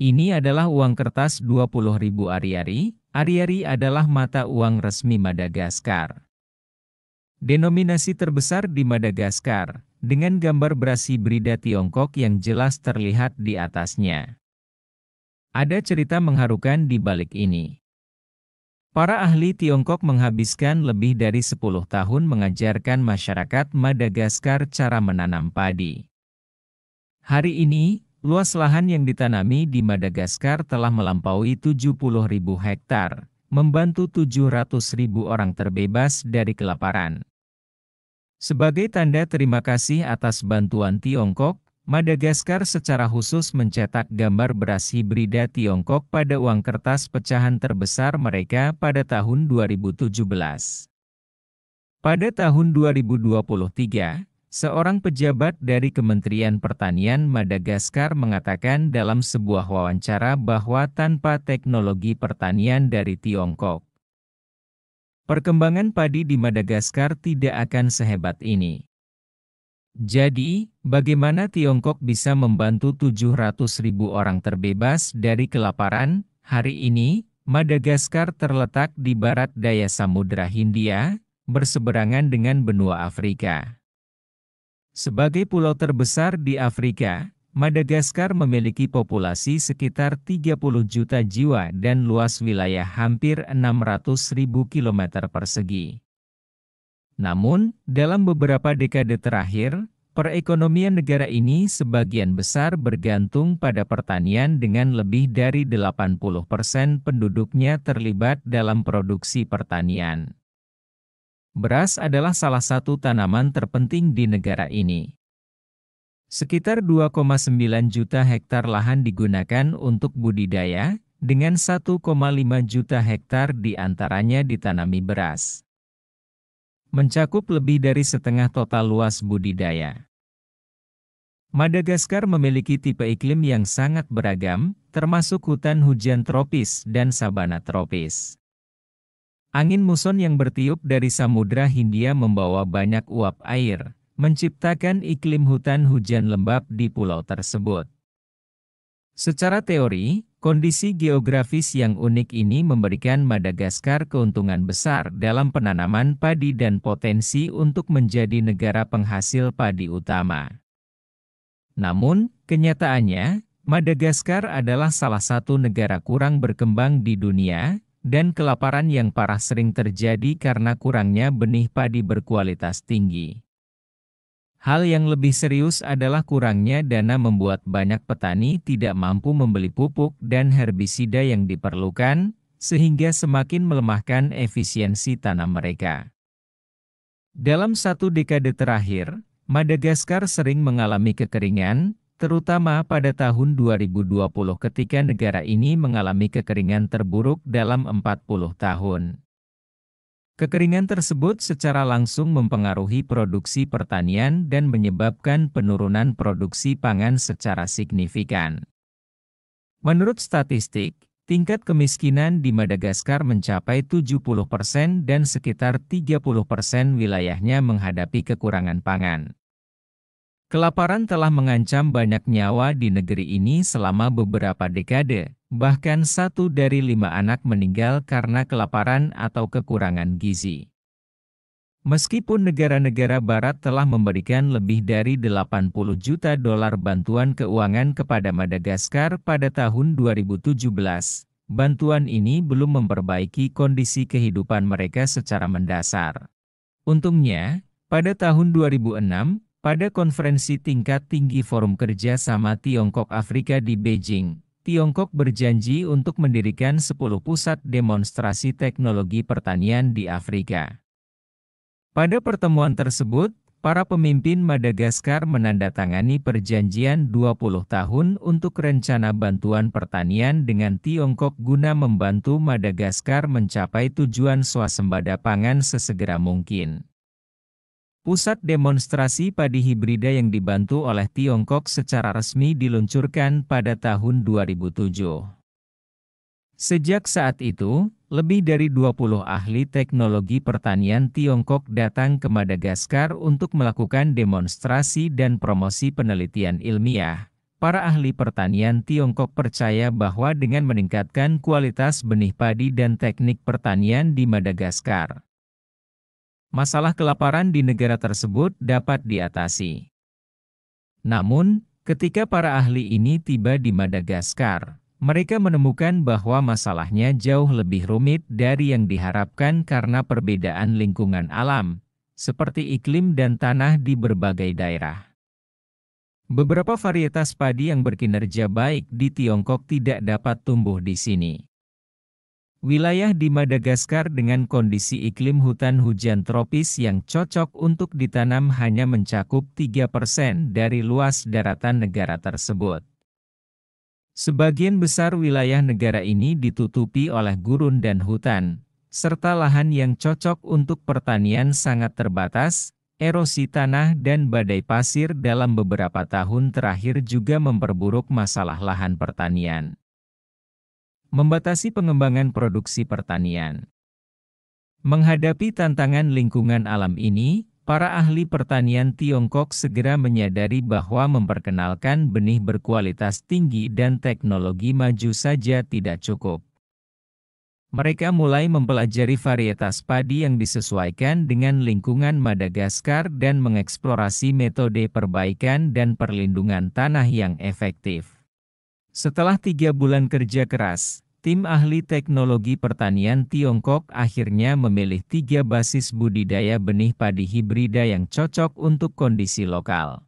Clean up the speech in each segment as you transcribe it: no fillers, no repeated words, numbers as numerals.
Ini adalah uang kertas 20.000 ari-ari. Ari-ari adalah mata uang resmi Madagaskar. Denominasi terbesar di Madagaskar, dengan gambar beras hibrida Tiongkok yang jelas terlihat di atasnya. Ada cerita mengharukan di balik ini. Para ahli Tiongkok menghabiskan lebih dari 10 tahun mengajarkan masyarakat Madagaskar cara menanam padi. Hari ini, luas lahan yang ditanami di Madagaskar telah melampaui 70.000 hektar, membantu 700.000 orang terbebas dari kelaparan. Sebagai tanda terima kasih atas bantuan Tiongkok, Madagaskar secara khusus mencetak gambar beras hibrida Tiongkok pada uang kertas pecahan terbesar mereka pada tahun 2017. Pada tahun 2023, seorang pejabat dari Kementerian Pertanian Madagaskar mengatakan dalam sebuah wawancara bahwa tanpa teknologi pertanian dari Tiongkok, perkembangan padi di Madagaskar tidak akan sehebat ini. Jadi, bagaimana Tiongkok bisa membantu 700.000 orang terbebas dari kelaparan? Hari ini, Madagaskar terletak di barat daya Samudra Hindia, berseberangan dengan benua Afrika. Sebagai pulau terbesar di Afrika, Madagaskar memiliki populasi sekitar 30 juta jiwa dan luas wilayah hampir 600.000 km persegi. Namun, dalam beberapa dekade terakhir, perekonomian negara ini sebagian besar bergantung pada pertanian dengan lebih dari 80% penduduknya terlibat dalam produksi pertanian. Beras adalah salah satu tanaman terpenting di negara ini. Sekitar 2,9 juta hektar lahan digunakan untuk budidaya, dengan 1,5 juta hektar diantaranya ditanami beras. Mencakup lebih dari setengah total luas budidaya. Madagaskar memiliki tipe iklim yang sangat beragam, termasuk hutan hujan tropis dan sabana tropis. Angin muson yang bertiup dari Samudra Hindia membawa banyak uap air, menciptakan iklim hutan hujan lembab di pulau tersebut. Secara teori, kondisi geografis yang unik ini memberikan Madagaskar keuntungan besar dalam penanaman padi dan potensi untuk menjadi negara penghasil padi utama. Namun, kenyataannya, Madagaskar adalah salah satu negara kurang berkembang di dunia, dan kelaparan yang parah sering terjadi karena kurangnya benih padi berkualitas tinggi. Hal yang lebih serius adalah kurangnya dana membuat banyak petani tidak mampu membeli pupuk dan herbisida yang diperlukan, sehingga semakin melemahkan efisiensi tanam mereka. Dalam satu dekade terakhir, Madagaskar sering mengalami kekeringan, terutama pada tahun 2020 ketika negara ini mengalami kekeringan terburuk dalam 40 tahun. Kekeringan tersebut secara langsung mempengaruhi produksi pertanian dan menyebabkan penurunan produksi pangan secara signifikan. Menurut statistik, tingkat kemiskinan di Madagaskar mencapai 70% dan sekitar 30% wilayahnya menghadapi kekurangan pangan. Kelaparan telah mengancam banyak nyawa di negeri ini selama beberapa dekade, bahkan 1 dari 5 anak meninggal karena kelaparan atau kekurangan gizi. Meskipun negara-negara barat telah memberikan lebih dari 80 juta dolar bantuan keuangan kepada Madagaskar pada tahun 2017, bantuan ini belum memperbaiki kondisi kehidupan mereka secara mendasar. Untungnya, pada tahun 2006, pada konferensi tingkat tinggi Forum Kerja Sama Tiongkok-Afrika di Beijing, Tiongkok berjanji untuk mendirikan 10 pusat demonstrasi teknologi pertanian di Afrika. Pada pertemuan tersebut, para pemimpin Madagaskar menandatangani perjanjian 20 tahun untuk rencana bantuan pertanian dengan Tiongkok guna membantu Madagaskar mencapai tujuan swasembada pangan sesegera mungkin. Pusat demonstrasi padi hibrida yang dibantu oleh Tiongkok secara resmi diluncurkan pada tahun 2007. Sejak saat itu, lebih dari 20 ahli teknologi pertanian Tiongkok datang ke Madagaskar untuk melakukan demonstrasi dan promosi penelitian ilmiah, para ahli pertanian Tiongkok percaya bahwa dengan meningkatkan kualitas benih padi dan teknik pertanian di Madagaskar, masalah kelaparan di negara tersebut dapat diatasi. Namun, ketika para ahli ini tiba di Madagaskar, mereka menemukan bahwa masalahnya jauh lebih rumit dari yang diharapkan karena perbedaan lingkungan alam, seperti iklim dan tanah di berbagai daerah. Beberapa varietas padi yang berkinerja baik di Tiongkok tidak dapat tumbuh di sini. Wilayah di Madagaskar dengan kondisi iklim hutan hujan tropis yang cocok untuk ditanam hanya mencakup 3% dari luas daratan negara tersebut. Sebagian besar wilayah negara ini ditutupi oleh gurun dan hutan, serta lahan yang cocok untuk pertanian sangat terbatas. Erosi tanah dan badai pasir dalam beberapa tahun terakhir juga memperburuk masalah lahan pertanian. Membatasi pengembangan produksi pertanian. Menghadapi tantangan lingkungan alam ini, para ahli pertanian Tiongkok segera menyadari bahwa memperkenalkan benih berkualitas tinggi dan teknologi maju saja tidak cukup. Mereka mulai mempelajari varietas padi yang disesuaikan dengan lingkungan Madagaskar dan mengeksplorasi metode perbaikan dan perlindungan tanah yang efektif. Setelah 3 bulan kerja keras, tim ahli teknologi pertanian Tiongkok akhirnya memilih 3 basis budidaya benih padi hibrida yang cocok untuk kondisi lokal.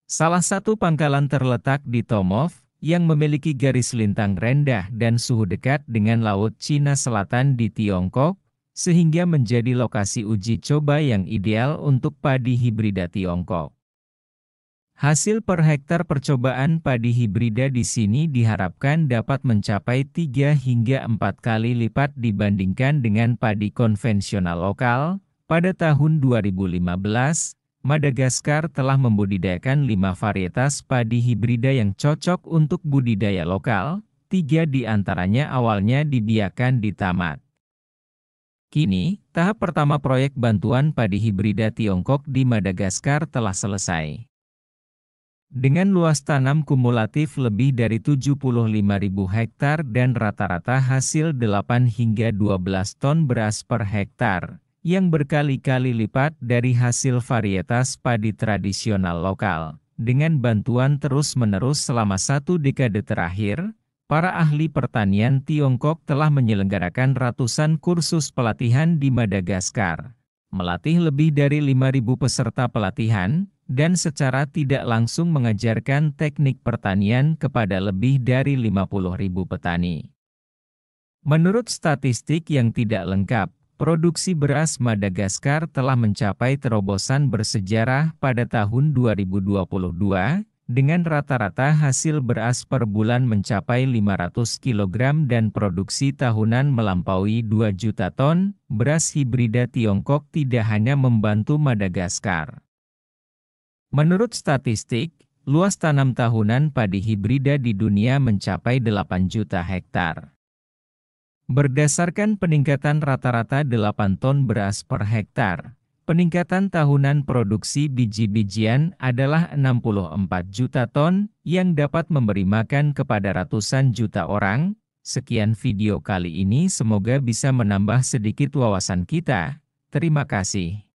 Salah satu pangkalan terletak di Tomov, yang memiliki garis lintang rendah dan suhu dekat dengan Laut Cina Selatan di Tiongkok, sehingga menjadi lokasi uji coba yang ideal untuk padi hibrida Tiongkok. Hasil per hektar percobaan padi hibrida di sini diharapkan dapat mencapai 3 hingga 4 kali lipat dibandingkan dengan padi konvensional lokal. Pada tahun 2015, Madagaskar telah membudidayakan 5 varietas padi hibrida yang cocok untuk budidaya lokal, 3 di antaranya awalnya dibiarkan di tamat. Kini, tahap pertama proyek bantuan padi hibrida Tiongkok di Madagaskar telah selesai. Dengan luas tanam kumulatif lebih dari 75.000 hektar dan rata-rata hasil 8 hingga 12 ton beras per hektar, yang berkali-kali lipat dari hasil varietas padi tradisional lokal. Dengan bantuan terus-menerus selama 1 dekade terakhir, para ahli pertanian Tiongkok telah menyelenggarakan ratusan kursus pelatihan di Madagaskar, melatih lebih dari 5.000 peserta pelatihan, dan secara tidak langsung mengajarkan teknik pertanian kepada lebih dari 50.000 petani. Menurut statistik yang tidak lengkap, produksi beras Madagaskar telah mencapai terobosan bersejarah pada tahun 2022, dengan rata-rata hasil beras per bulan mencapai 500 kg dan produksi tahunan melampaui 2 juta ton. Beras hibrida Tiongkok tidak hanya membantu Madagaskar. Menurut statistik, luas tanam tahunan padi hibrida di dunia mencapai 8 juta hektar. Berdasarkan peningkatan rata-rata 8 ton beras per hektar, peningkatan tahunan produksi biji-bijian adalah 64 juta ton, yang dapat memberi makan kepada ratusan juta orang. Sekian video kali ini, semoga bisa menambah sedikit wawasan kita. Terima kasih.